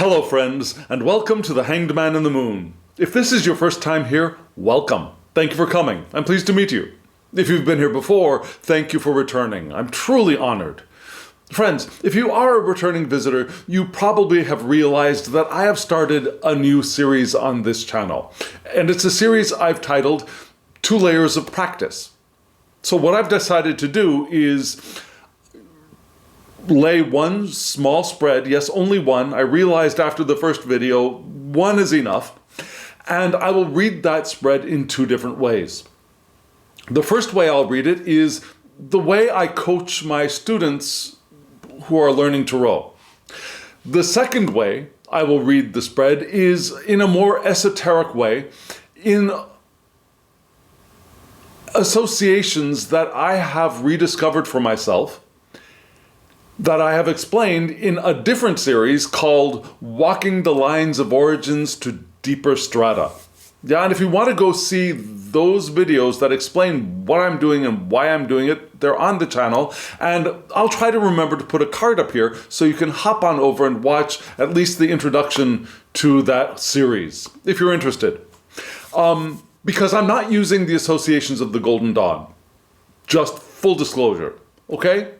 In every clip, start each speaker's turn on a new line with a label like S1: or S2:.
S1: Hello friends, and welcome to The Hanged Man in the Moon. If this is your first time here, welcome. Thank you for coming. I'm pleased to meet you. If you've been here before, thank you for returning. I'm truly honored. Friends, if you are a returning visitor, you probably have realized that I have started a new series on this channel. And it's a series I've titled 2 Layers of Practice. So what I've decided to do is lay one small spread, yes, only one. I realized after the first video, one is enough. And I will read that spread in 2 different ways. The first way I'll read it is the way I coach my students who are learning tarot. The second way I will read the spread is in a more esoteric way, in associations that I have rediscovered for myself, that I have explained in a different series called Walking the Lines of Origins to Deeper Strata. Yeah, and if you want to go see those videos that explain what I'm doing and why I'm doing it, they're on the channel. And I'll try to remember to put a card up here so you can hop on over and watch at least the introduction to that series, if you're interested. Because I'm not using the associations of the Golden Dawn. Just full disclosure, okay?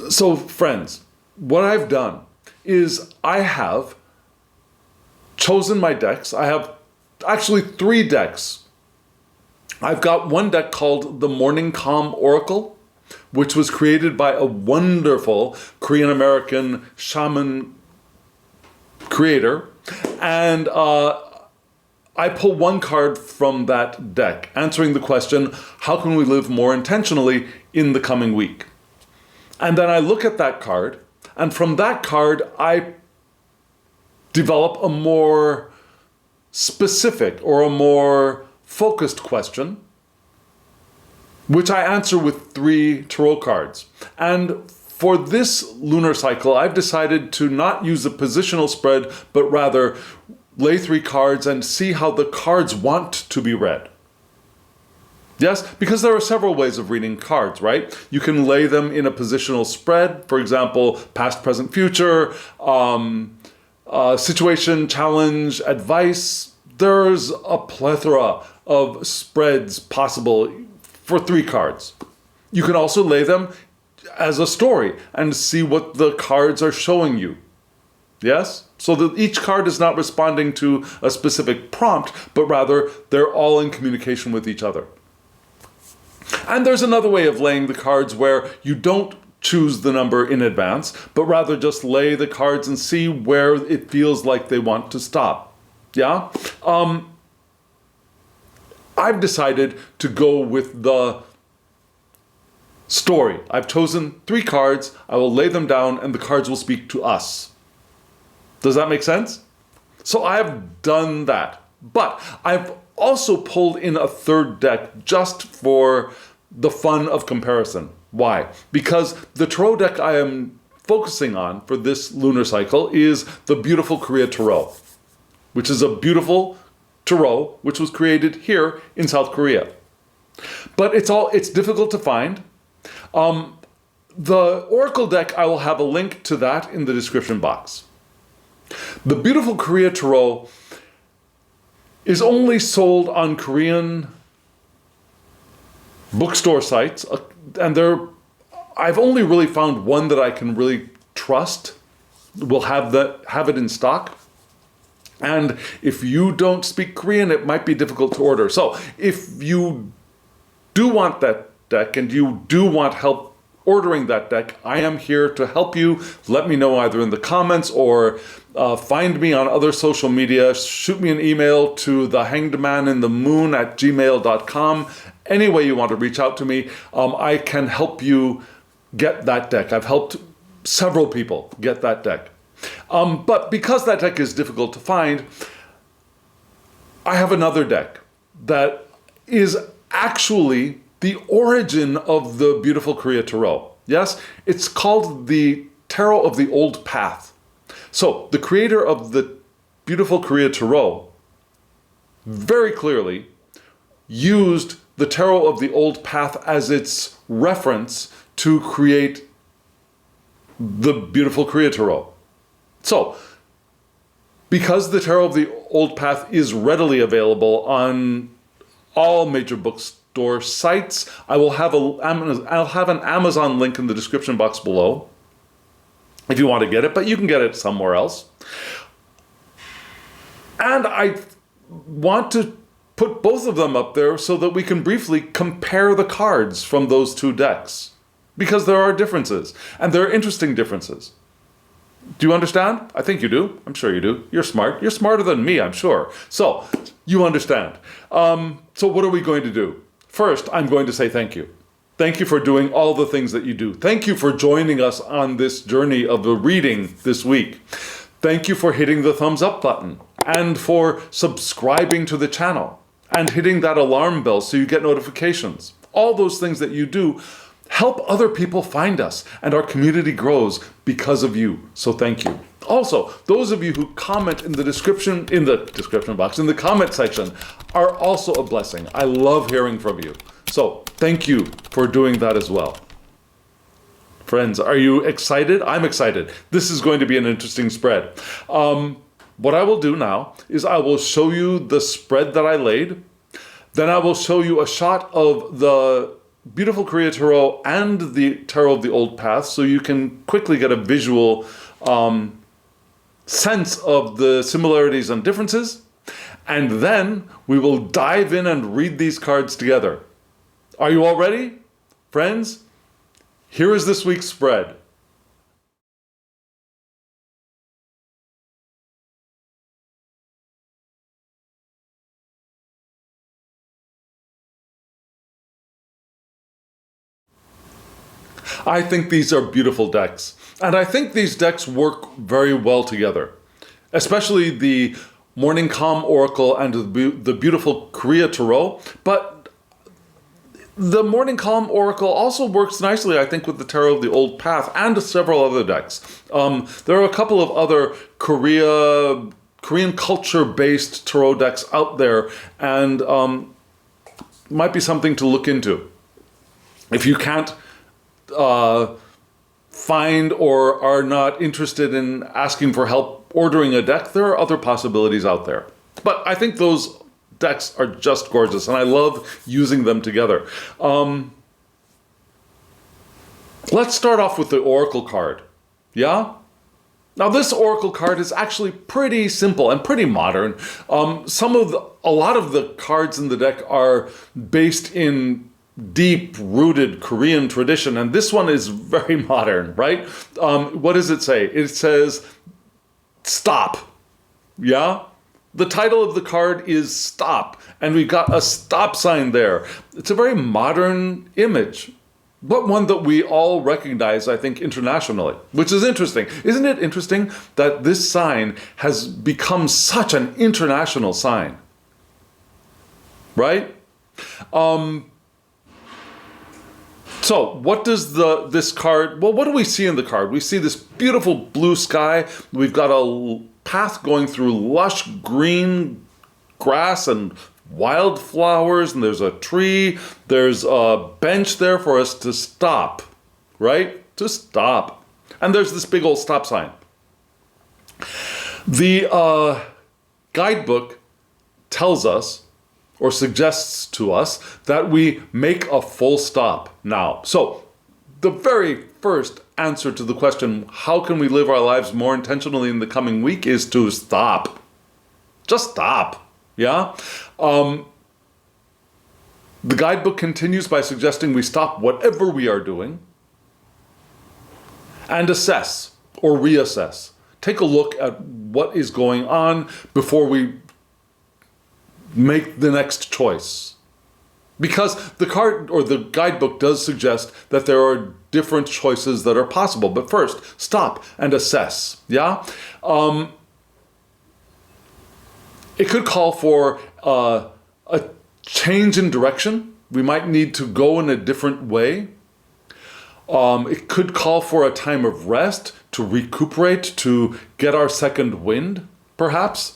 S1: So friends, what I've done is I have chosen my decks. I have actually 3 decks. I've got one deck called the Morning Calm Oracle, which was created by a wonderful Korean-American shaman creator. And I pull one card from that deck, answering the question, how can we live more intentionally in the coming week? And then I look at that card, and from that card, I develop a more specific or a more focused question, which I answer with 3 tarot cards. And for this lunar cycle, I've decided to not use a positional spread, but rather lay 3 cards and see how the cards want to be read. Yes, because there are several ways of reading cards, right? You can lay them in a positional spread, for example, past, present, future, situation, challenge, advice. There's a plethora of spreads possible for 3 cards. You can also lay them as a story and see what the cards are showing you. Yes? So that each card is not responding to a specific prompt, but rather they're all in communication with each other. And there's another way of laying the cards where you don't choose the number in advance, but rather just lay the cards and see where it feels like they want to stop. Yeah? I've decided to go with the story. I've chosen 3 cards, I will lay them down, and the cards will speak to us. Does that make sense? So I've done that. But I've also pulled in a 3rd deck just for the fun of comparison. Why? Because the tarot deck I am focusing on for this lunar cycle is the Beautiful Korea Tarot, which is a beautiful tarot which was created here in South Korea. But it's difficult to find. The Oracle deck, I will have a link to that in the description box. The Beautiful Korea Tarot is only sold on Korean bookstore sites, and I've only really found one that I can really trust will have it in stock. And if you don't speak Korean, it might be difficult to order. So if you do want that deck and you do want help ordering that deck, I am here to help you. Let me know either in the comments or find me on other social media. Shoot me an email to thehangedmaninthemoon@gmail.com. Any way you want to reach out to me, I can help you get that deck. I've helped several people get that deck. But because that deck is difficult to find, I have another deck that is actually the origin of the Beautiful Korea Tarot. Yes, it's called the Tarot of the Old Path. So the creator of the Beautiful Korea Tarot very clearly used the Tarot of the Old Path as its reference to create the Beautiful Korea Tarot. So, because the Tarot of the Old Path is readily available on all major bookstore sites, I'll have an Amazon link in the description box below if you want to get it, but you can get it somewhere else. And I want to put both of them up there so that we can briefly compare the cards from those two decks, because there are differences, and there are interesting differences. Do you understand? I think you do. I'm sure you do. You're smart. You're smarter than me, I'm sure. So, you understand. So what are we going to do? First, I'm going to say thank you. Thank you for doing all the things that you do. Thank you for joining us on this journey of the reading this week. Thank you for hitting the thumbs up button and for subscribing to the channel and hitting that alarm bell so you get notifications. All those things that you do help other people find us, and our community grows because of you. So thank you. Also, those of you who comment in the description box, in the comment section, are also a blessing. I love hearing from you. So thank you for doing that as well. Friends, are you excited? I'm excited. This is going to be an interesting spread. What I will do now is I will show you the spread that I laid. Then I will show you a shot of the beautiful Korea Tarot and the Tarot of the Old Path so you can quickly get a visual sense of the similarities and differences. And then we will dive in and read these cards together. Are you all ready? Friends, here is this week's spread. I think these are beautiful decks. And I think these decks work very well together. Especially the Morning Calm Oracle and the beautiful Korea Tarot. But the Morning Calm Oracle also works nicely, I think, with the Tarot of the Old Path and several other decks. There are a couple of other Korean culture-based tarot decks out there, and might be something to look into. If you can't find or are not interested in asking for help ordering a deck, there are other possibilities out there. But I think those decks are just gorgeous, and I love using them together. Let's start off with the Oracle card. Yeah? Now this Oracle card is actually pretty simple and pretty modern. A lot of the cards in the deck are based in deep-rooted Korean tradition, and this one is very modern, right? What does it say? It says, stop. Yeah? The title of the card is Stop, and we've got a stop sign there. It's a very modern image, but one that we all recognize, I think, internationally, which is interesting. Isn't it interesting that this sign has become such an international sign? Right? So what does this card, well, what do we see in the card? We see this beautiful blue sky. We've got a path going through lush green grass and wildflowers, and there's a tree. There's a bench there for us to stop, right? To stop. And there's this big old stop sign. The guidebook tells us, or suggests to us, that we make a full stop now. So the very first answer to the question, how can we live our lives more intentionally in the coming week, is to stop. Just stop. Yeah? The guidebook continues by suggesting we stop whatever we are doing and assess or reassess. Take a look at what is going on before we make the next choice. Because the card or the guidebook does suggest that there are different choices that are possible. But first, stop and assess. Yeah? It could call for a change in direction. We might need to go in a different way. It could call for a time of rest, to recuperate, to get our second wind, perhaps.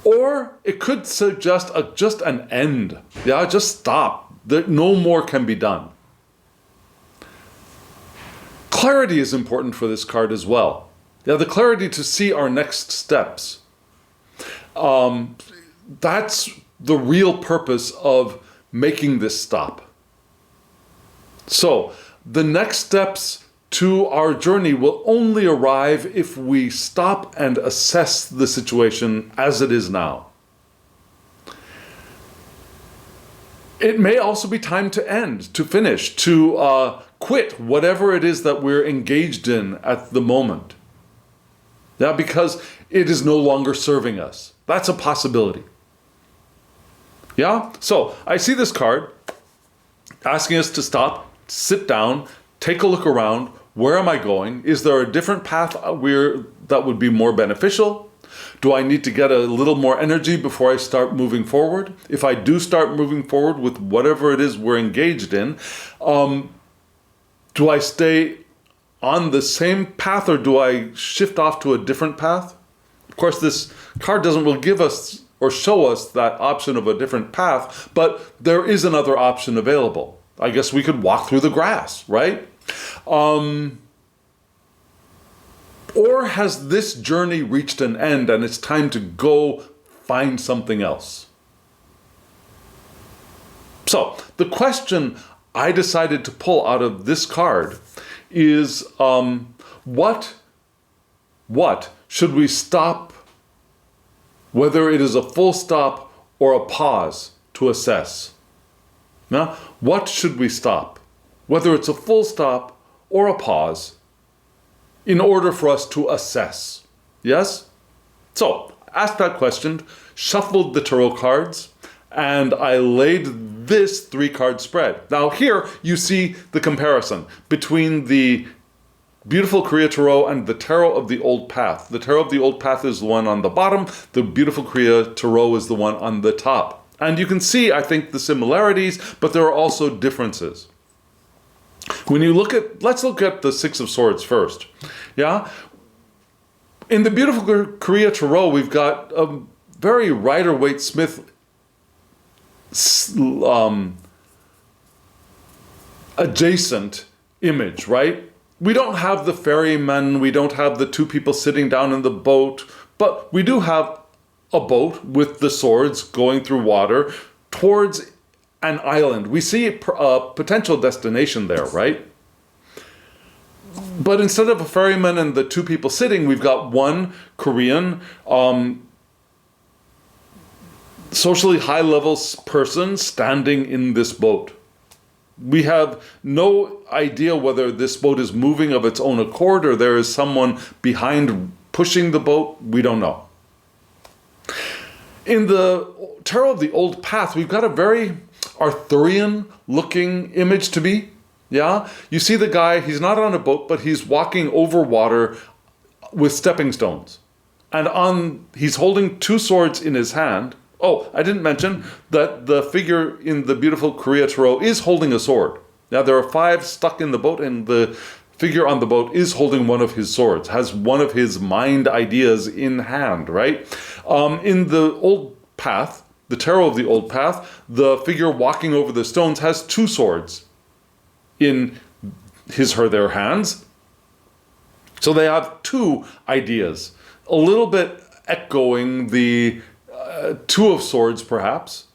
S1: Or it could suggest just an end. Yeah, just stop. No more can be done. clarity is important for this card as well. Now, the clarity to see our next steps. That's the real purpose of making this stop. So, the next steps to our journey will only arrive if we stop and assess the situation as it is now. It may also be time to end, to finish, to quit whatever it is that we're engaged in at the moment. Yeah, because it is no longer serving us. That's a possibility. Yeah? So I see this card asking us to stop, sit down, take a look around. Where am I going? Is there a different path that would be more beneficial? Do I need to get a little more energy before I start moving forward? If I do start moving forward with whatever it is we're engaged in, do I stay on the same path or do I shift off to a different path? Of course, this card doesn't really give us or show us that option of a different path, but there is another option available. I guess we could walk through the grass, right? Or has this journey reached an end and it's time to go find something else? So the question I decided to pull out of this card is what should we stop, whether it is a full stop or a pause, to assess? Now, what should we stop, whether it's a full stop or a pause, in order for us to assess? Yes? So, asked that question, shuffled the tarot cards, and I laid this 3-card spread. Now here you see the comparison between the Beautiful Korea Tarot and the Tarot of the Old Path. The Tarot of the Old Path is the one on the bottom, the Beautiful Korea Tarot is the one on the top. And you can see, I think, the similarities, but there are also differences. When you look at, let's look at the Six of Swords first. Yeah? In the Beautiful Korea Tarot, we've got a very Rider-Waite Smith adjacent image, right? We don't have the ferryman, we don't have the 2 people sitting down in the boat, but we do have a boat with the swords going through water towards an island. We see a potential destination there, right? But instead of a ferryman and the 2 people sitting, we've got one Korean socially high-level person standing in this boat. We have no idea whether this boat is moving of its own accord or there is someone behind pushing the boat. We don't know. In the Tarot of the Old Path, we've got a very Arthurian-looking image to me. Yeah? You see the guy, he's not on a boat, but he's walking over water with stepping stones. And he's holding 2 swords in his hand. Oh, I didn't mention that the figure in the Beautiful Korea Tarot is holding a sword. Now, there are 5 stuck in the boat, and the figure on the boat is holding one of his swords, has one of his mind ideas in hand, right? In the Old Path, the Tarot of the Old Path, the figure walking over the stones has 2 swords in their hands. So they have 2 ideas, a little bit echoing the 2 of Swords, perhaps.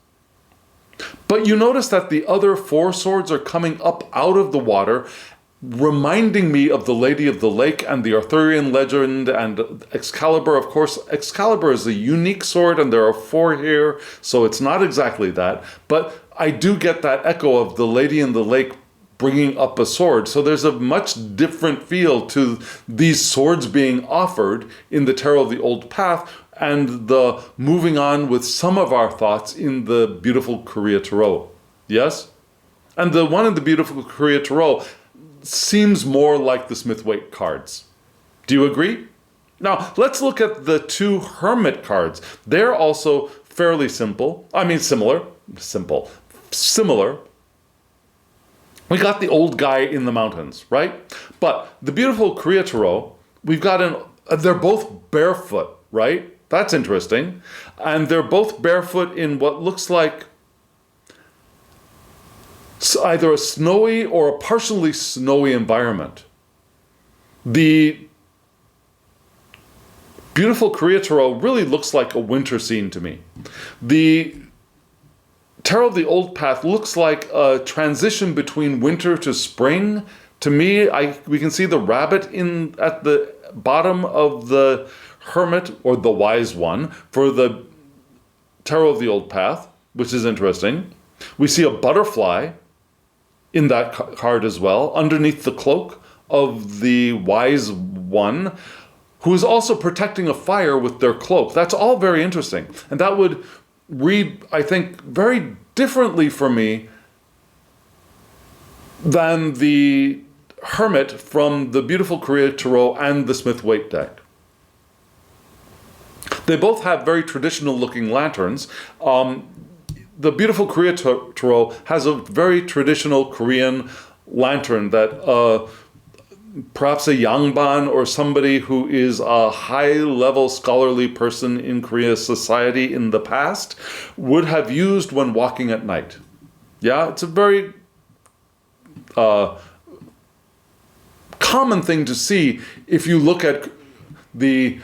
S1: But you notice that the other 4 swords are coming up out of the water, reminding me of the Lady of the Lake and the Arthurian legend and Excalibur. Of course, Excalibur is a unique sword, and there are 4 here, so it's not exactly that. But I do get that echo of the Lady in the Lake bringing up a sword. So there's a much different feel to these swords being offered in the Tarot of the Old Path, and the moving on with some of our thoughts in the Beautiful Korea Tarot. Yes? And the one in the Beautiful Korea Tarot seems more like the Smith-Waite cards. Do you agree? Now, let's look at the 2 Hermit cards. They're also fairly simple. I mean, similar. Similar. We got the old guy in the mountains, right? But the Beautiful Korea Tarot, we've got they're both barefoot, right? That's interesting. And they're both barefoot in what looks like either a snowy or a partially snowy environment. The beautiful Korea Tarot really looks like a winter scene to me. The Tarot of the Old Path looks like a transition between winter to spring. To me, we can see the rabbit at the bottom of the Hermit, or the Wise One, for the Tarot of the Old Path, which is interesting. We see a butterfly in that card as well, underneath the cloak of the Wise One, who is also protecting a fire with their cloak. That's all very interesting. And that would read, I think, very differently for me than the Hermit from the beautiful Korea Tarot and the Smith-Waite deck. They both have very traditional looking lanterns. The beautiful Korea Tarot has a very traditional Korean lantern that perhaps a yangban or somebody who is a high-level scholarly person in Korea's society in the past would have used when walking at night. Yeah, it's a very common thing to see if you look at the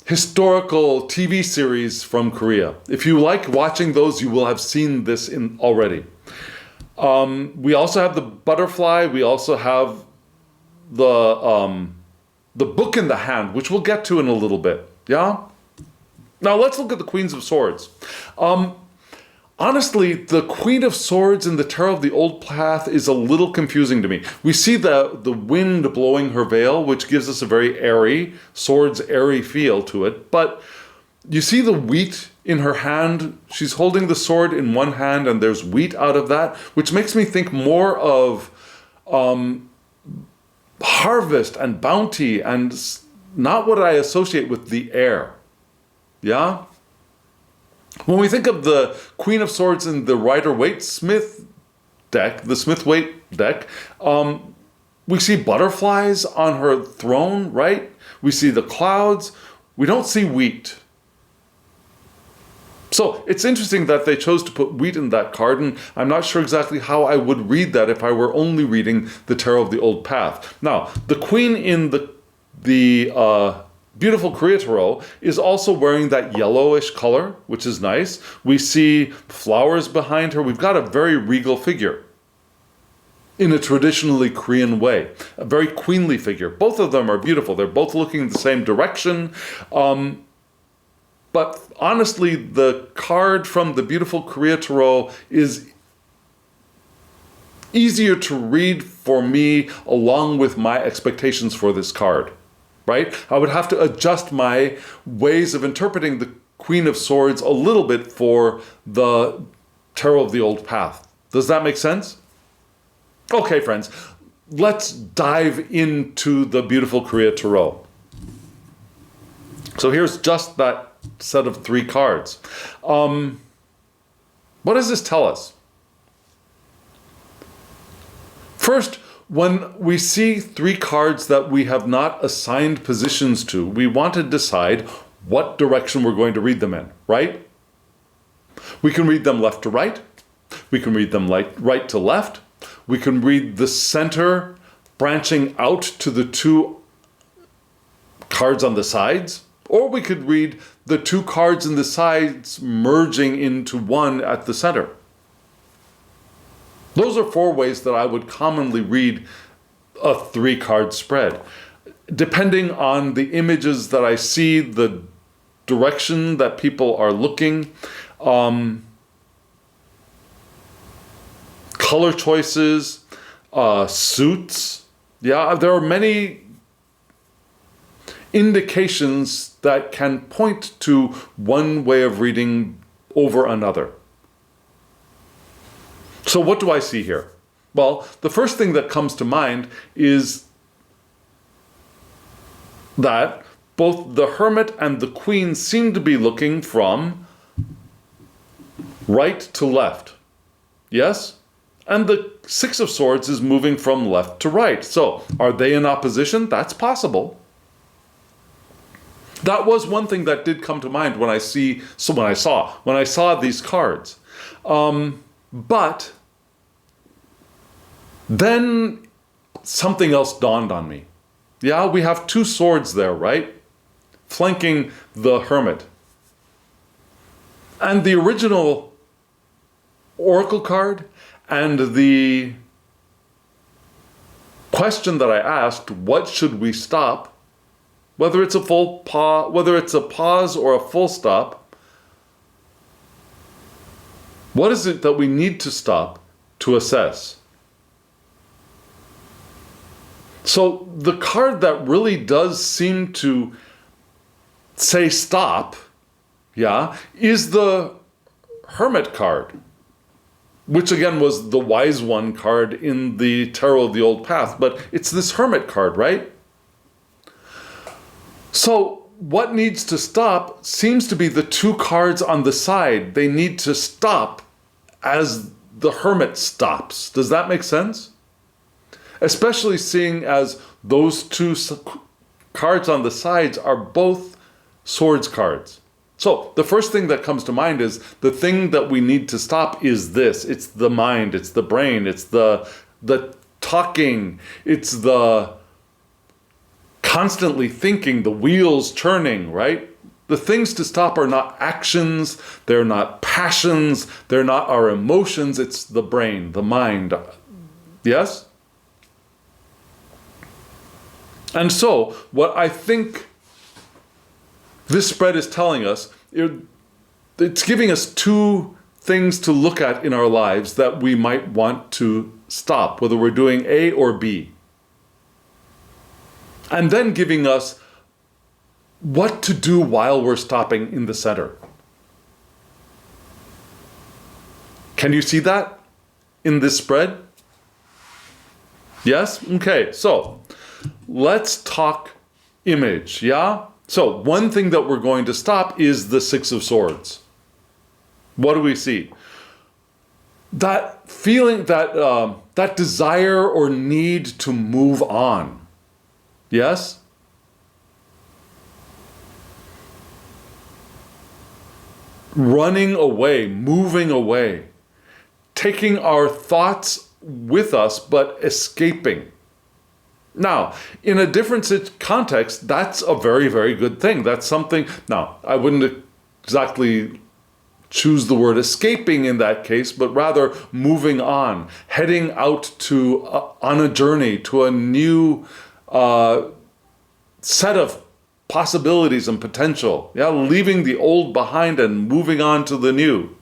S1: historical TV series from Korea. If you like watching those, you will have seen this already. We also have the butterfly. We also have the book in the hand, which we'll get to in a little bit. Yeah? Now let's look at the Queens of Swords. Honestly, the Queen of Swords in the Tarot of the Old Path is a little confusing to me. We see the wind blowing her veil, which gives us a very airy, swords airy feel to it. But you see the wheat in her hand. She's holding the sword in one hand, and there's wheat out of that, which makes me think more of harvest and bounty, and not what I associate with the air. Yeah? When we think of the Queen of Swords in the Rider-Waite Smith deck, the Smith-Waite deck, we see butterflies on her throne, right? We see the clouds. We don't see wheat. So it's interesting that they chose to put wheat in that card, and I'm not sure exactly how I would read that if I were only reading the Tarot of the Old Path. Now, the Queen in the beautiful Korea Tarot is also wearing that yellowish color, which is nice. We see flowers behind her. We've got a very regal figure in a traditionally Korean way, a very queenly figure. Both of them are beautiful. They're both looking the same direction. But honestly, the card from the beautiful Korea Tarot is easier to read for me along with my expectations for this card. Right? I would have to adjust my ways of interpreting the Queen of Swords a little bit for the Tarot of the Old Path. Does that make sense? Okay, friends, let's dive into the beautiful Korea Tarot. So here's just that set of 3 cards. What does this tell us? First, when we see 3 cards that we have not assigned positions to, we want to decide what direction we're going to read them in, right? We can read them left to right. We can read them right to left. We can read the center branching out to the 2 cards on the sides. Or we could read the 2 cards in the sides merging into one at the center. Those are 4 ways that I would commonly read a 3-card spread. Depending on the images that I see, the direction that people are looking, color choices, suits. Yeah, there are many indications that can point to one way of reading over another. So what do I see here? Well, the first thing that comes to mind is that both the Hermit and the Queen seem to be looking from right to left. Yes? And the 6 of Swords is moving from left to right. So, are they in opposition? That's possible. That was one thing that did come to mind when I saw these cards. But then something else dawned on me. Yeah, we have two swords there, right? Flanking the hermit. And the original oracle card and the question that I asked, what should we stop? Whether it's a pause or a full stop, what is it that we need to stop to assess? So the card that really does seem to say stop, yeah, is the Hermit card, which again was the Wise One card in the Tarot of the Old Path, but it's this Hermit card, right? So what needs to stop seems to be the two cards on the side. They need to stop as the Hermit stops. Does that make sense? Especially seeing as those two cards on the sides are both swords cards. So the first thing that comes to mind is the thing that we need to stop is this. It's the mind, it's the brain, it's the talking, it's the constantly thinking, the wheels turning, right? The things to stop are not actions, they're not passions, they're not our emotions, it's the brain, the mind. Yes? And so, what I think this spread is telling us, it's giving us two things to look at in our lives that we might want to stop, whether we're doing A or B. And then giving us what to do while we're stopping in the center. Can you see that in this spread? Yes? Okay, so let's talk image, yeah? So one thing that we're going to stop is the Six of Swords. What do we see? That feeling, that desire or need to move on. Yes? Running away, moving away, taking our thoughts with us, but escaping. Now, in a different context, that's a very, very good thing. That's something, now, I wouldn't exactly choose the word escaping in that case, but rather moving on, heading out to, on a journey to a new set of possibilities and potential. Yeah, leaving the old behind and moving on to the new.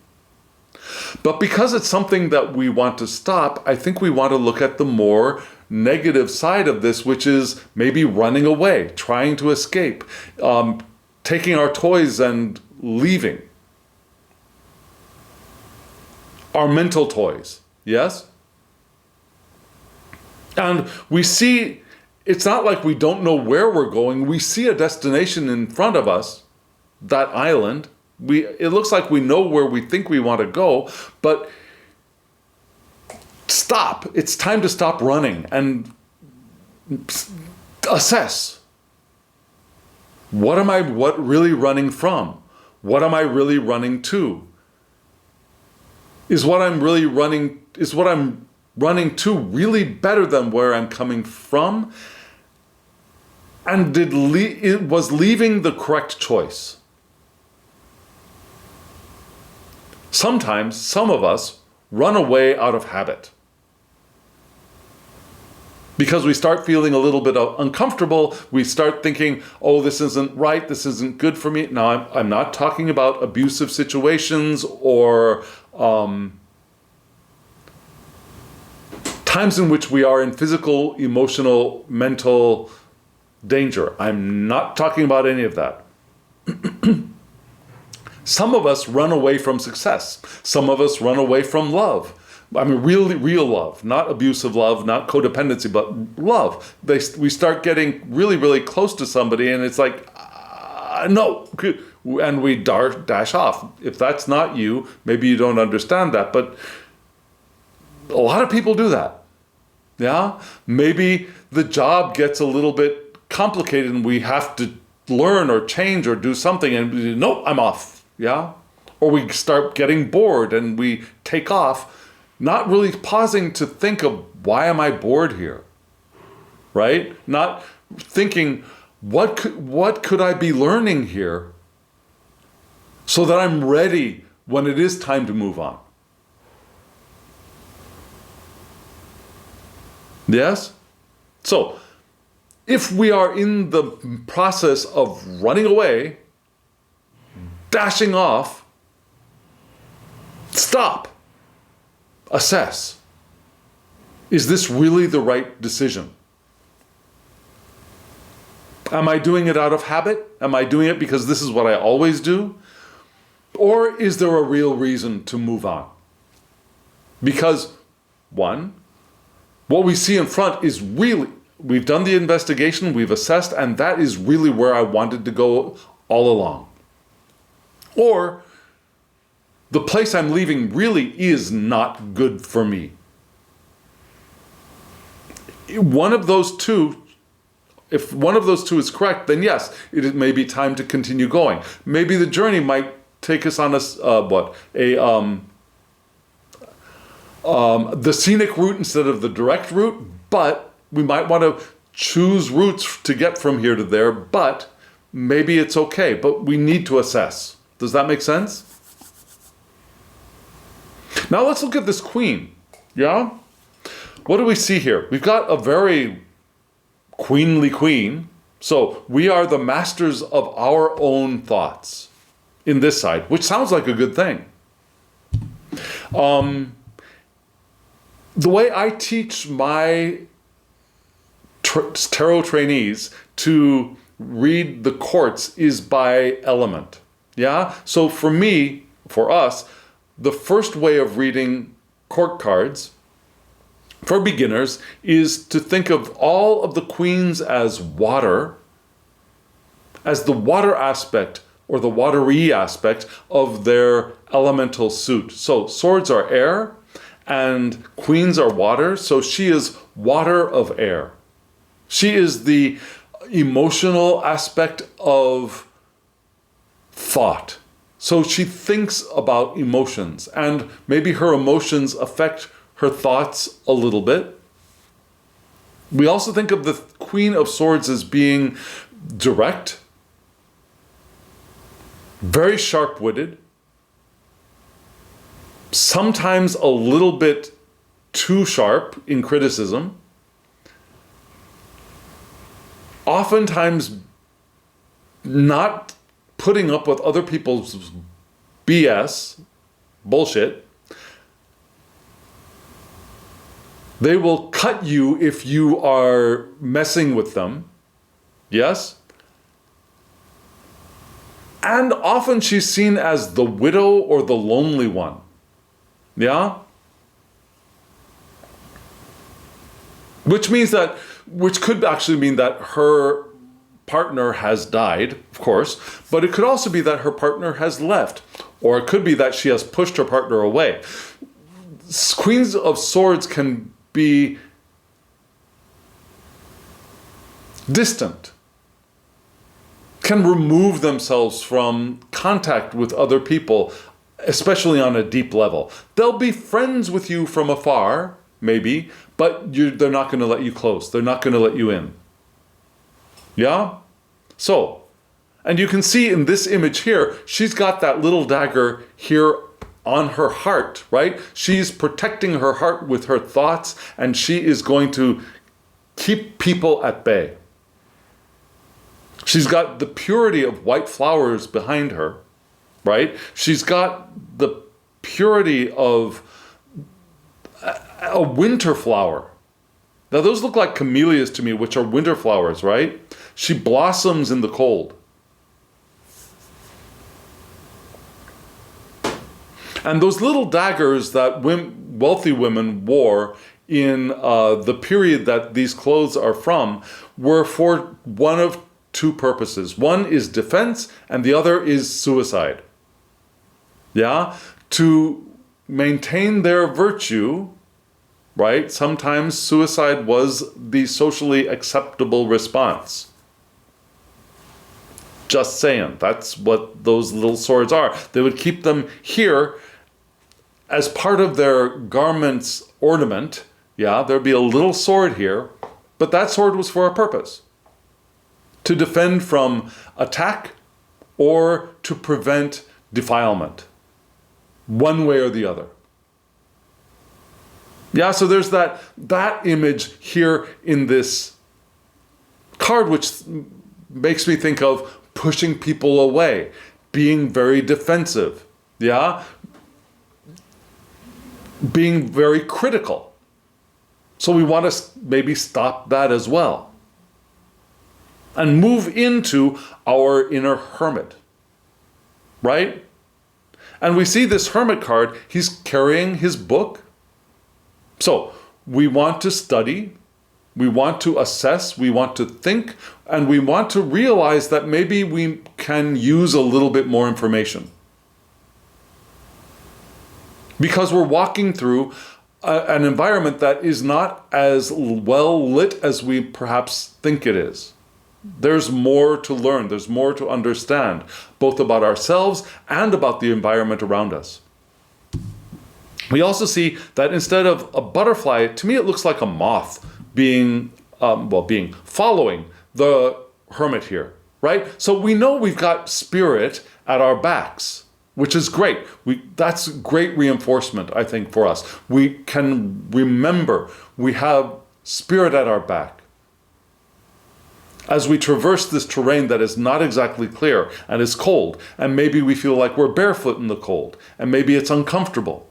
S1: But because it's something that we want to stop, I think we want to look at the more negative side of this, which is maybe running away, trying to escape, taking our toys and leaving. Our mental toys, yes? And we see, it's not like we don't know where we're going. We see a destination in front of us, that island. It looks like we know where we think we want to go, but stop. It's time to stop running and assess. What am I really running from? What am I really running to? Is what I'm running to really better than where I'm coming from? And was leaving the correct choice? Sometimes some of us run away out of habit. Because we start feeling a little bit uncomfortable, we start thinking, oh, this isn't right, this isn't good for me. Now, I'm not talking about abusive situations or times in which we are in physical, emotional, mental danger. I'm not talking about any of that. Some of us run away from success. Some of us run away from love. I mean, really, real love, not abusive love, not codependency, but love. We start getting really, really close to somebody, and it's like, no, and we dash off. If that's not you, maybe you don't understand that, but a lot of people do that. Yeah, maybe the job gets a little bit complicated, and we have to learn or change or do something, and no, I'm off. Yeah, or we start getting bored and we take off, not really pausing to think of why am I bored here, right? Not thinking, what could I be learning here so that I'm ready when it is time to move on? Yes? So, if we are in the process of running away, dashing off, stop. Assess. Is this really the right decision? Am I doing it out of habit? Am I doing it because this is what I always do? Or is there a real reason to move on? Because, one, what we see in front is really, we've done the investigation, we've assessed, and that is really where I wanted to go all along. Or the place I'm leaving really is not good for me. One of those two, if one of those two is correct, then yes, it may be time to continue going. Maybe the journey might take us on the scenic route instead of the direct route, but we might want to choose routes to get from here to there, but maybe it's okay, but we need to assess. Does that make sense? Now let's look at this queen, yeah? What do we see here? We've got a very queenly queen, so we are the masters of our own thoughts in this side, which sounds like a good thing. The way I teach my tarot trainees to read the courts is by element. Yeah? So for me, for us, the first way of reading court cards for beginners is to think of all of the queens as water, as the water aspect or the watery aspect of their elemental suit. So swords are air and queens are water, so she is water of air. She is the emotional aspect of thought. So she thinks about emotions, and maybe her emotions affect her thoughts a little bit. We also think of the Queen of Swords as being direct, very sharp-witted, sometimes a little bit too sharp in criticism, oftentimes not putting up with other people's BS, bullshit. They will cut you if you are messing with them. Yes? And often she's seen as the widow or the lonely one. Yeah? Which could actually mean that her partner has died, of course, but it could also be that her partner has left, or it could be that she has pushed her partner away. Queens of Swords can be distant, can remove themselves from contact with other people, especially on a deep level. They'll be friends with you from afar, maybe, but they're not going to let you close. They're not going to let you in. Yeah? So, and you can see in this image here, she's got that little dagger here on her heart, right? She's protecting her heart with her thoughts, and she is going to keep people at bay. She's got the purity of white flowers behind her, right? She's got the purity of a winter flower. Now those look like camellias to me, which are winter flowers, right? She blossoms in the cold. And those little daggers that wealthy women wore in the period that these clothes are from were for one of two purposes. One is defense and the other is suicide. Yeah? To maintain their virtue, right? Sometimes suicide was the socially acceptable response. Just saying, that's what those little swords are. They would keep them here as part of their garment's ornament. Yeah, there'd be a little sword here, but that sword was for a purpose. to defend from attack or to prevent defilement, one way or the other. Yeah, so there's that image here in this card, which makes me think of pushing people away, being very defensive, yeah? Being very critical. So we want to maybe stop that as well and move into our inner hermit, right? And we see this hermit card, he's carrying his book. So we want to study, we want to assess, we want to think, and we want to realize that maybe we can use a little bit more information. Because we're walking through an environment that is not as well lit as we perhaps think it is. There's more to learn, there's more to understand, both about ourselves and about the environment around us. We also see that instead of a butterfly, to me it looks like a moth following the hermit here, right? So we know we've got spirit at our backs, which is great. That's great reinforcement, I think, for us. We can remember we have spirit at our back. As we traverse this terrain that is not exactly clear and is cold, and maybe we feel like we're barefoot in the cold, and maybe it's uncomfortable.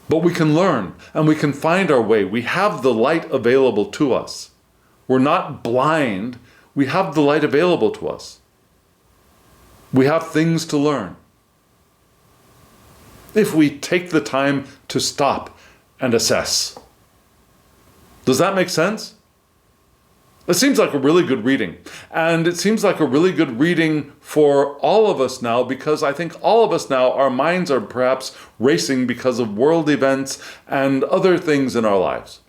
S1: But we can learn and we can find our way. We have the light available to us. We're not blind. We have the light available to us. We have things to learn. If we take the time to stop and assess. Does that make sense? It seems like a really good reading. And it seems like a really good reading for all of us now, because I think all of us now, our minds are perhaps racing because of world events and other things in our lives.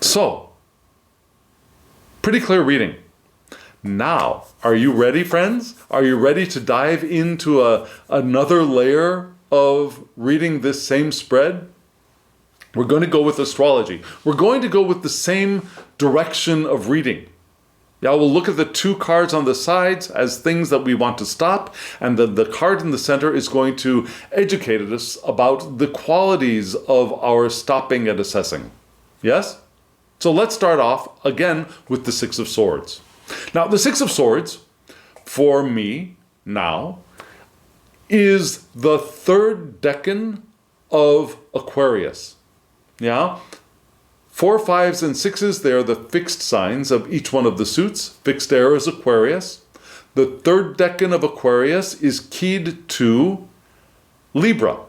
S1: So, pretty clear reading. Now, are you ready, friends? Are you ready to dive into another layer of reading this same spread? We're going to go with astrology. We're going to go with the same direction of reading. Yeah, we'll look at the two cards on the sides as things that we want to stop, and then the card in the center is going to educate us about the qualities of our stopping and assessing. Yes? So let's start off again with the Six of Swords. Now, the Six of Swords, for me now, is the third decan of Aquarius. Yeah? 4, 5s, and 6s, they are the fixed signs of each one of the suits. Fixed air is Aquarius. The third decan of Aquarius is keyed to Libra.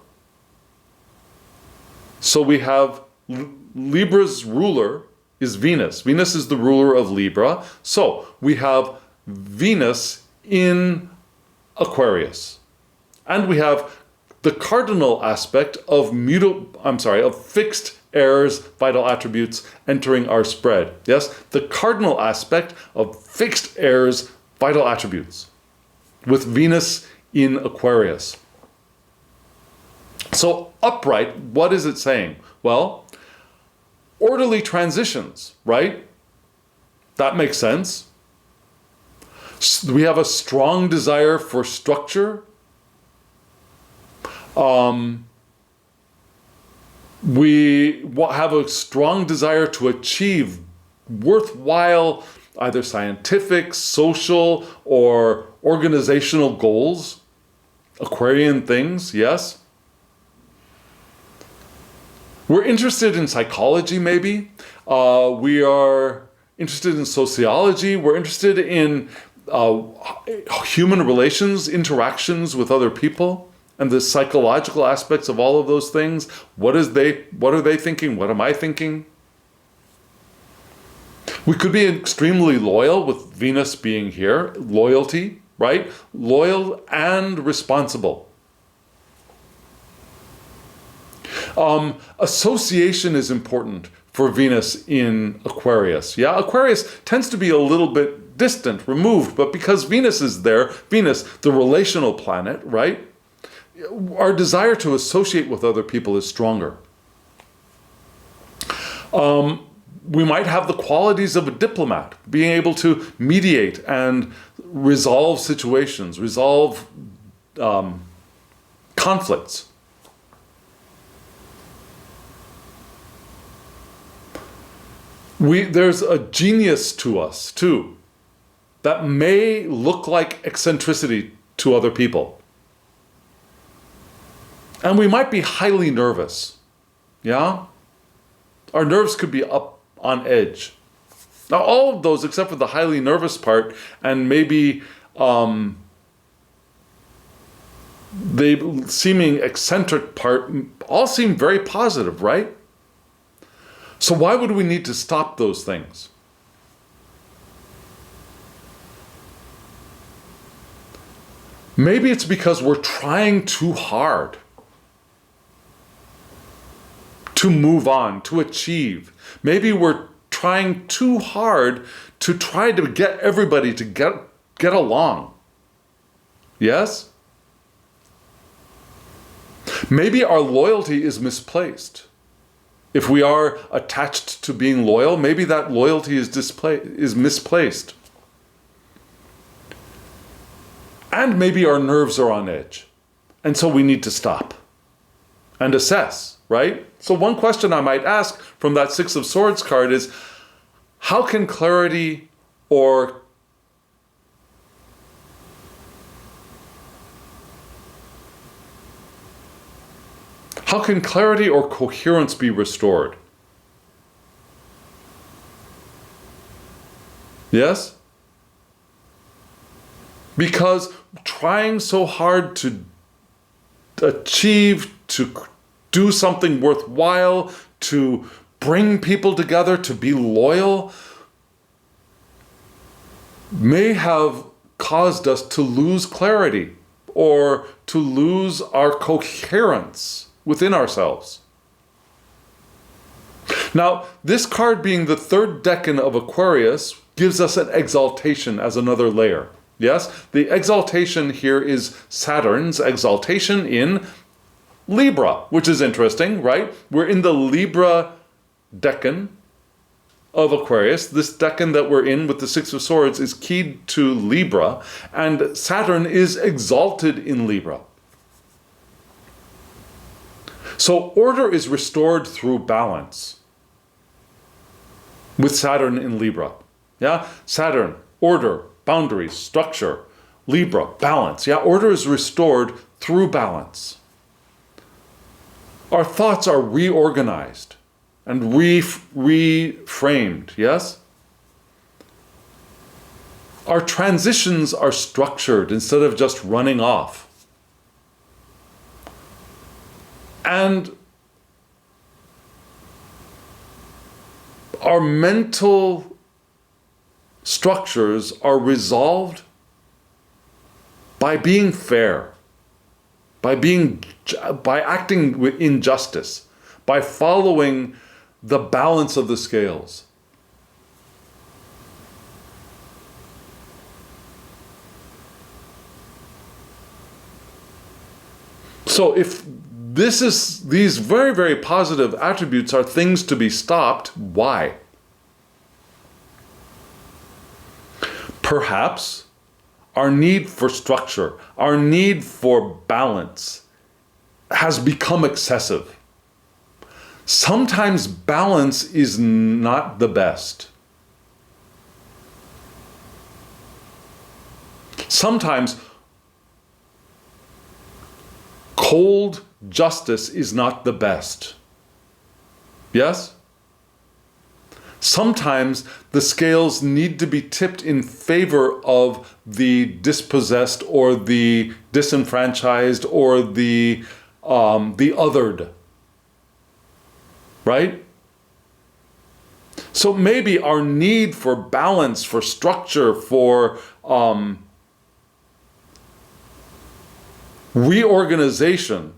S1: So we have Libra's ruler is Venus. Venus is the ruler of Libra. So we have Venus in Aquarius. And we have the cardinal aspect of fixed air's vital attributes entering our spread. Yes, the cardinal aspect of fixed air's vital attributes with Venus in Aquarius. So upright, what is it saying? Well, orderly transitions, right? That makes sense. We have a strong desire for structure. We have a strong desire to achieve worthwhile, either scientific, social, or organizational goals. Aquarian things, yes. We're interested in psychology, maybe. We are interested in sociology. We're interested in human relations, interactions with other people, and the psychological aspects of all of those things. What are they thinking? What am I thinking? We could be extremely loyal with Venus being here. Loyalty, right? Loyal and responsible. Association is important for Venus in Aquarius. Yeah, Aquarius tends to be a little bit distant, removed, but because Venus is there, Venus, the relational planet, right? Our desire to associate with other people is stronger. We might have the qualities of a diplomat, being able to mediate and resolve situations, resolve conflicts. There's a genius to us, too, that may look like eccentricity to other people. And we might be highly nervous, yeah? Our nerves could be up on edge. Now, all of those, except for the highly nervous part, and maybe the seeming eccentric part, all seem very positive, right? So why would we need to stop those things? Maybe it's because we're trying too hard to move on, to achieve. Maybe we're trying too hard to try to get everybody to get along. Yes? Maybe our loyalty is misplaced. If we are attached to being loyal, maybe that loyalty is misplaced. And maybe our nerves are on edge. And so we need to stop and assess, right? So one question I might ask from that Six of Swords card is, how can clarity or coherence be restored? Yes? Because trying so hard to achieve, to do something worthwhile, to bring people together, to be loyal, may have caused us to lose clarity or to lose our coherence within ourselves. Now, this card being the third decan of Aquarius gives us an exaltation as another layer. Yes, the exaltation here is Saturn's exaltation in Libra, which is interesting, right? We're in the Libra decan of Aquarius. This decan that we're in with the Six of Swords is keyed to Libra, and Saturn is exalted in Libra. So order is restored through balance with Saturn in Libra. Yeah, Saturn, order, boundaries, structure. Libra, balance. Yeah, order is restored through balance. Our thoughts are reorganized and reframed, yes? Our transitions are structured instead of just running off. And our mental structures are resolved by being fair, by acting in justice, by following the balance of the scales. So if these very, very positive attributes are things to be stopped, why? Perhaps our need for structure, our need for balance has become excessive. Sometimes balance is not the best. Sometimes cold justice is not the best. Yes? Sometimes the scales need to be tipped in favor of the dispossessed or the disenfranchised or the othered. Right? So maybe our need for balance, for structure, for reorganization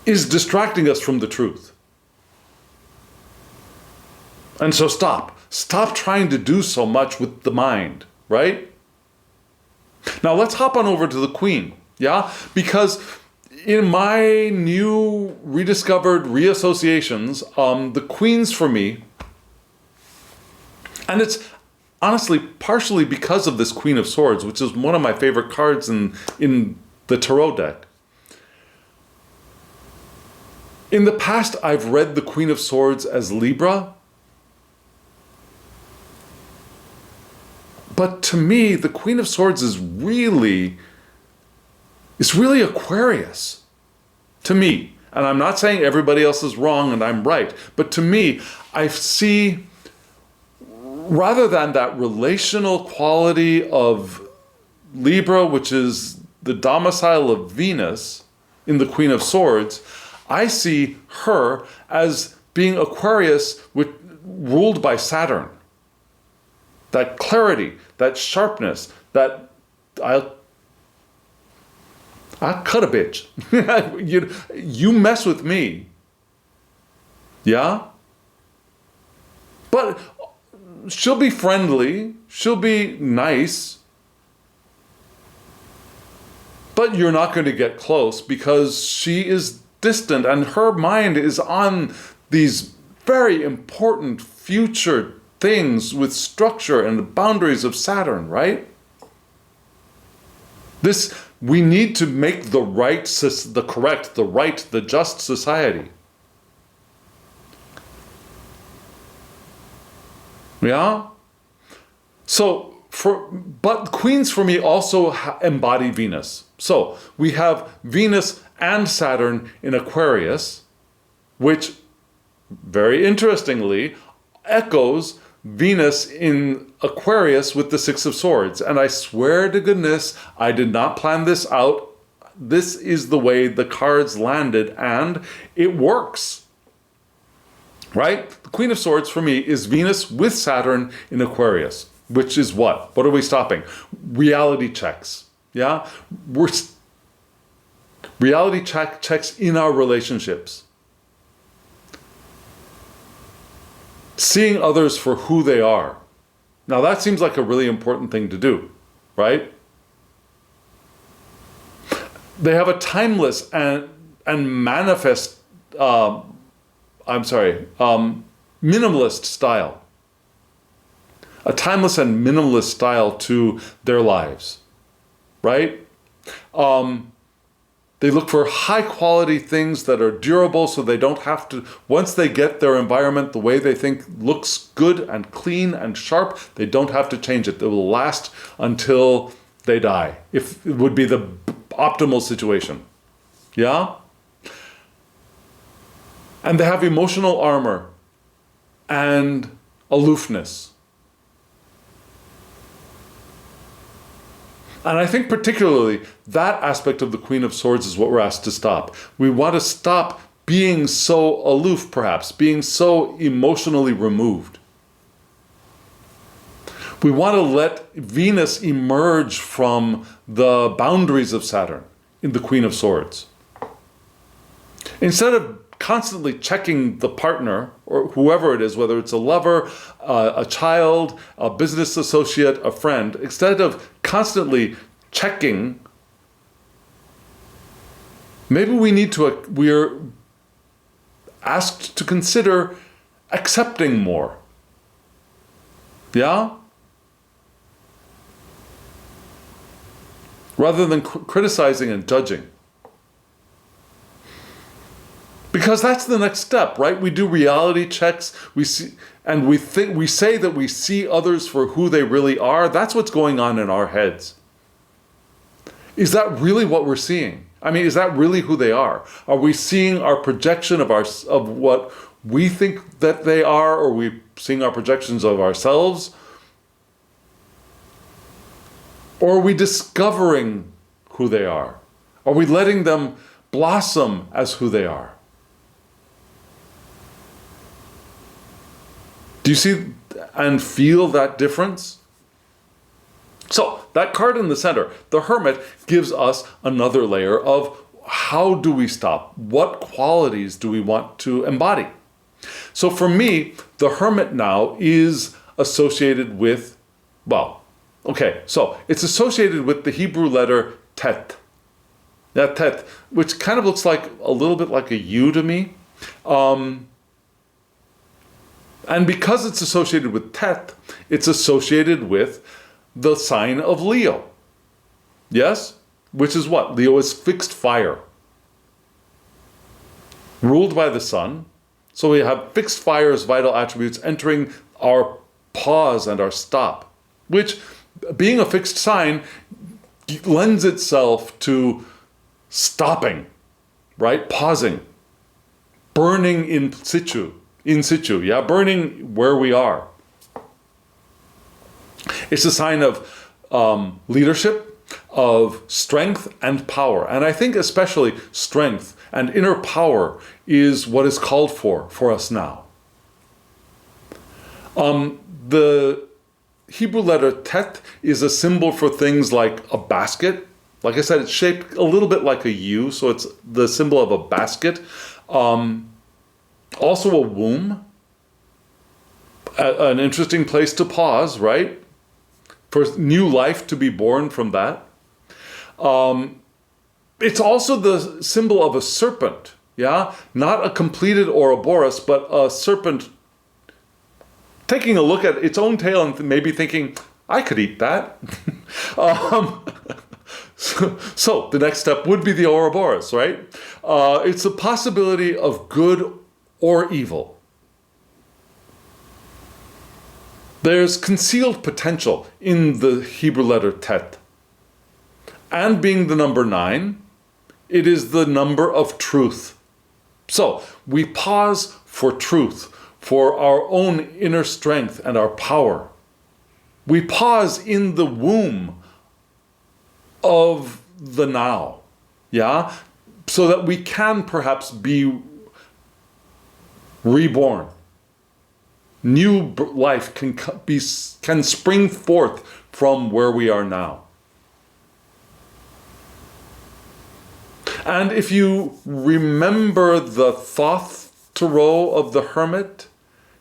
S1: is distracting us from the truth. And so stop trying to do so much with the mind, right? Now let's hop on over to the Queen, yeah? Because in my new rediscovered reassociations, the queens for me, and it's honestly partially because of this Queen of Swords, which is one of my favorite cards in the tarot deck. In the past, I've read the Queen of Swords as Libra. But to me, the Queen of Swords is really Aquarius. To me. And I'm not saying everybody else is wrong and I'm right. But to me, I see, rather than that relational quality of Libra, which is the domicile of Venus in the Queen of Swords, I see her as being Aquarius ruled by Saturn. That clarity, that sharpness, that I'll cut a bitch. you mess with me. Yeah? But she'll be friendly, she'll be nice, but you're not going to get close because she is distant and her mind is on these very important future things with structure and the boundaries of Saturn, right? We need to make the just society. Yeah? But queens for me also embody Venus. So we have Venus and Saturn in Aquarius, which very interestingly echoes Venus in Aquarius with the Six of Swords. And I swear to goodness, I did not plan this out. This is the way the cards landed, and it works. Right? The Queen of Swords for me is Venus with Saturn in Aquarius, which is what? What are we stopping? Reality checks. Yeah? Reality checks in our relationships. Seeing others for who they are. Now that seems like a really important thing to do, right? They have a timeless and manifest, minimalist style. A timeless and minimalist style to their lives, right? They look for high quality things that are durable so they don't have to, once they get their environment the way they think looks good and clean and sharp, they don't have to change it. It will last until they die, if it would be the optimal situation. Yeah? And they have emotional armor and aloofness. And I think particularly that aspect of the Queen of Swords is what we're asked to stop. We want to stop being so aloof, perhaps, being so emotionally removed. We want to let Venus emerge from the boundaries of Saturn in the Queen of Swords. Instead of constantly checking the partner, or whoever it is, whether it's a lover, a child, a business associate, a friend, instead of constantly checking, maybe we're asked to consider accepting more. Yeah? Rather than criticizing and judging. Because that's the next step, right? We do reality checks, we say that we see others for who they really are. That's what's going on in our heads. Is that really what we're seeing? I mean, is that really who they are? Are we seeing our projection of what we think that they are, or are we seeing our projections of ourselves? Or are we discovering who they are? Are we letting them blossom as who they are? Do you see and feel that difference? So that card in the center, the Hermit, gives us another layer of how do we stop? What qualities do we want to embody? So for me, the Hermit now is associated with, so it's associated with the Hebrew letter Tet. That Tet, which kind of looks like a little bit like a U to me. And because it's associated with Tet, it's associated with the sign of Leo. Yes? Which is what? Leo is fixed fire. Ruled by the sun. So we have fixed fire's vital attributes entering our pause and our stop, which, being a fixed sign, lends itself to stopping, right? Pausing. Burning in situ, yeah? Burning where we are. It's a sign of leadership, of strength and power. And I think especially strength and inner power is what is called for us now. The Hebrew letter Tet is a symbol for things like a basket. Like I said, it's shaped a little bit like a U, so it's the symbol of a basket. Also a womb, an interesting place to pause, right? For new life to be born from that. It's also the symbol of a serpent, yeah? Not a completed Ouroboros, but a serpent taking a look at its own tail and maybe thinking, I could eat that. So the next step would be the Ouroboros, right? It's a possibility of good or evil. There's concealed potential in the Hebrew letter Tet. And being the number 9, it is the number of truth. So we pause for truth, for our own inner strength and our power. We pause in the womb of the now, yeah? So that we can perhaps be reborn. New life can spring forth from where we are now. And if you remember the Thoth tarot of the hermit,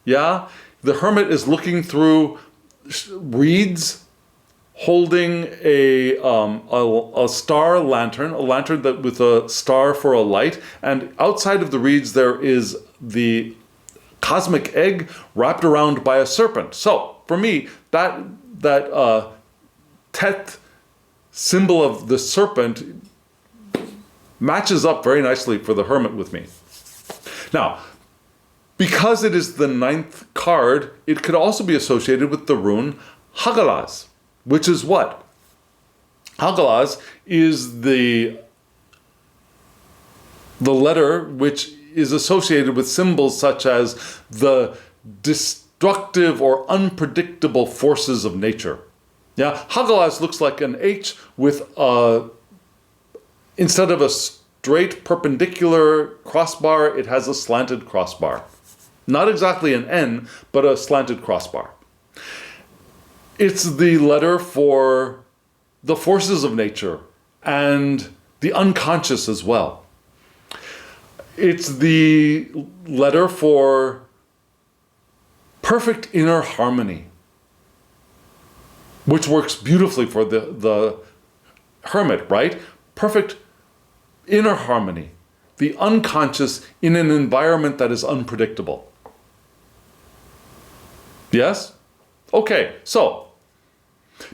S1: yeah, the hermit is looking through reeds, holding a star lantern, a lantern that with a star for a light, and outside of the reeds there is the cosmic egg wrapped around by a serpent. So for me, that Tet symbol of the serpent matches up very nicely for the hermit with me. Now, because it is the 9th card, it could also be associated with the rune Hagalaz, which is what? Hagalaz is the letter which is associated with symbols such as the destructive or unpredictable forces of nature. Yeah, Hagalaz looks like an H with instead of a straight perpendicular crossbar, it has a slanted crossbar. Not exactly an N, but a slanted crossbar. It's the letter for the forces of nature and the unconscious as well. It's the letter for perfect inner harmony, which works beautifully for the hermit, right? Perfect inner harmony, the unconscious in an environment that is unpredictable. Yes? Okay, so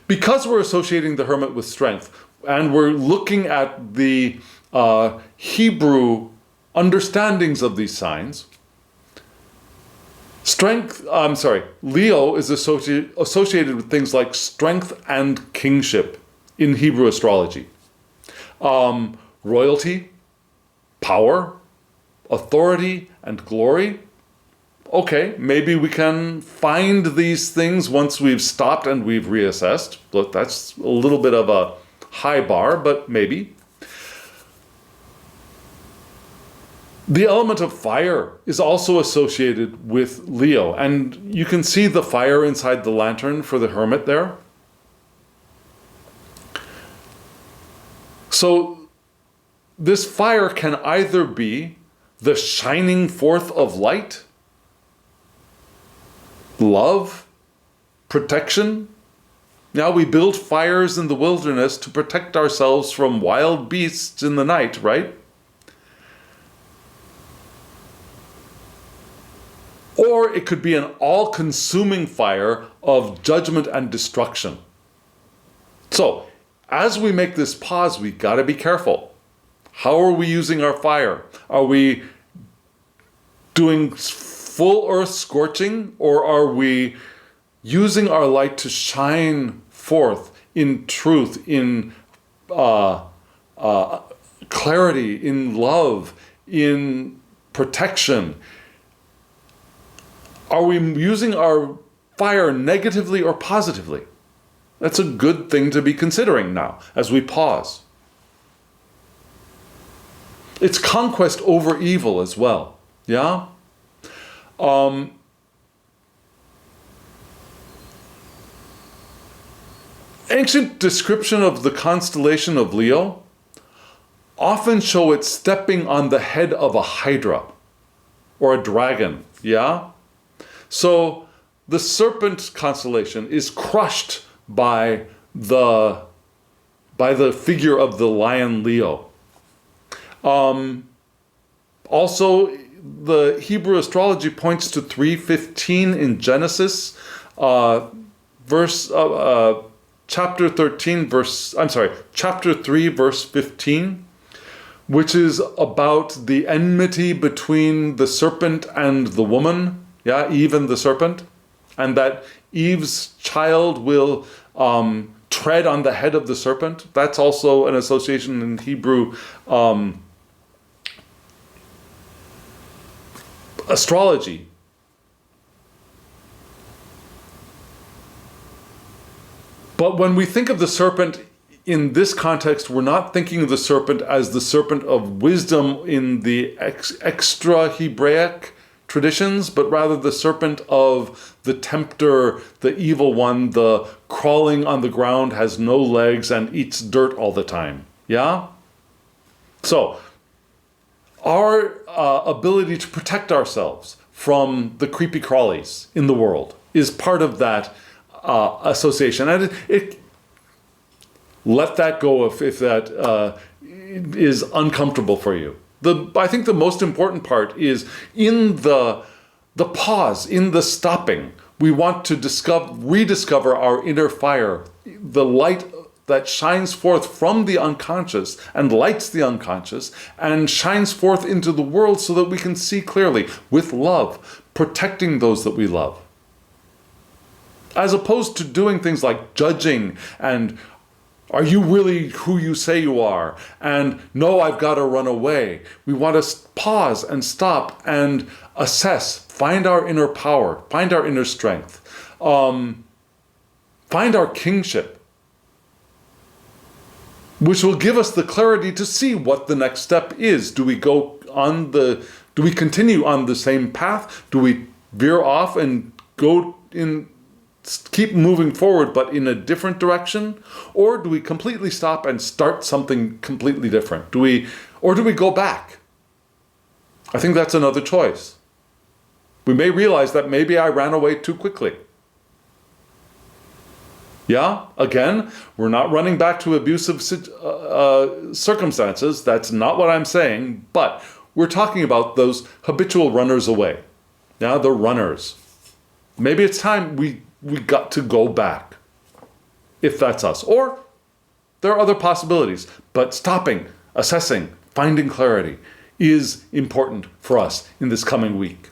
S1: because we're associating the hermit with strength and we're looking at the Hebrew understandings of these signs, Leo is associated with things like strength and kingship in Hebrew astrology. Royalty, power, authority, and glory. Okay, maybe we can find these things once we've stopped and we've reassessed. Look, that's a little bit of a high bar, but maybe. The element of fire is also associated with Leo, and you can see the fire inside the lantern for the hermit there. So this fire can either be the shining forth of light, love, protection, Now we build fires in the wilderness to protect ourselves from wild beasts in the night, right? Or it could be an all-consuming fire of judgment and destruction. So, as we make this pause, we gotta be careful. How are we using our fire? Are we doing full earth scorching, or are we using our light to shine forth in truth, in clarity, in love, in protection? Are we using our fire negatively or positively? That's a good thing to be considering now as we pause. It's conquest over evil as well, yeah? Ancient description of the constellation of Leo often show it stepping on the head of a hydra or a dragon, yeah? So the serpent constellation is crushed by the figure of the lion Leo. Also, the Hebrew astrology points to 3:15 in Genesis, chapter 3, verse 15, which is about the enmity between the serpent and the woman, yeah, Eve and the serpent, and that Eve's child will tread on the head of the serpent. That's also an association in Hebrew astrology. But when we think of the serpent in this context, we're not thinking of the serpent as the serpent of wisdom in the extra Hebraic traditions, but rather the serpent of the tempter, the evil one, the crawling on the ground, has no legs and eats dirt all the time. Yeah? So, our ability to protect ourselves from the creepy crawlies in the world is part of that association. And let that go if that is uncomfortable for you. I think the most important part is in the pause, in the stopping. We want to rediscover our inner fire, the light that shines forth from the unconscious and lights the unconscious and shines forth into the world so that we can see clearly with love, protecting those that we love. As opposed to doing things like judging and, are you really who you say you are? And no, I've got to run away. We want to pause and stop and assess, find our inner power, find our inner strength, find our kingship, which will give us the clarity to see what the next step is. Do we continue on the same path? Do we veer off and keep moving forward but in a different direction? Or do we completely stop and start something completely different? Do we go back? I think that's another choice. We may realize that maybe I ran away too quickly. Yeah, again, we're not running back to abusive circumstances. That's not what I'm saying, but we're talking about those habitual runners away. Yeah, the runners. Maybe it's time we got to go back, if that's us. Or there are other possibilities, but stopping, assessing, finding clarity is important for us in this coming week.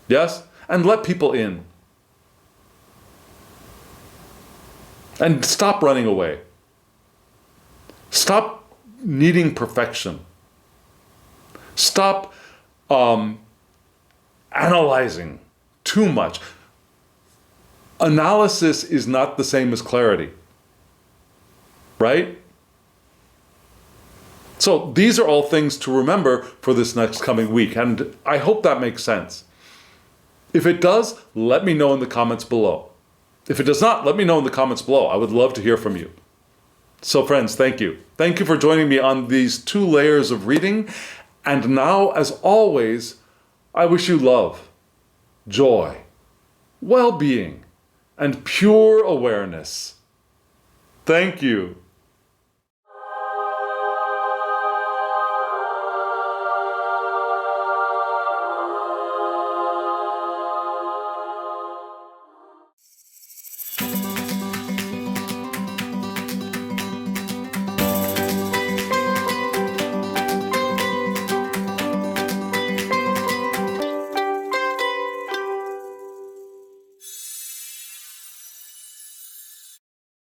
S1: Yes? And let people in. And stop running away. Stop needing perfection. Stop analyzing too much. Analysis is not the same as clarity. Right? So these are all things to remember for this next coming week, and I hope that makes sense. If it does, let me know in the comments below. If it does not, let me know in the comments below. I would love to hear from you. So friends, thank you. Thank you for joining me on these 2 layers of reading. And now, as always, I wish you love, joy, well-being, and pure awareness. Thank you.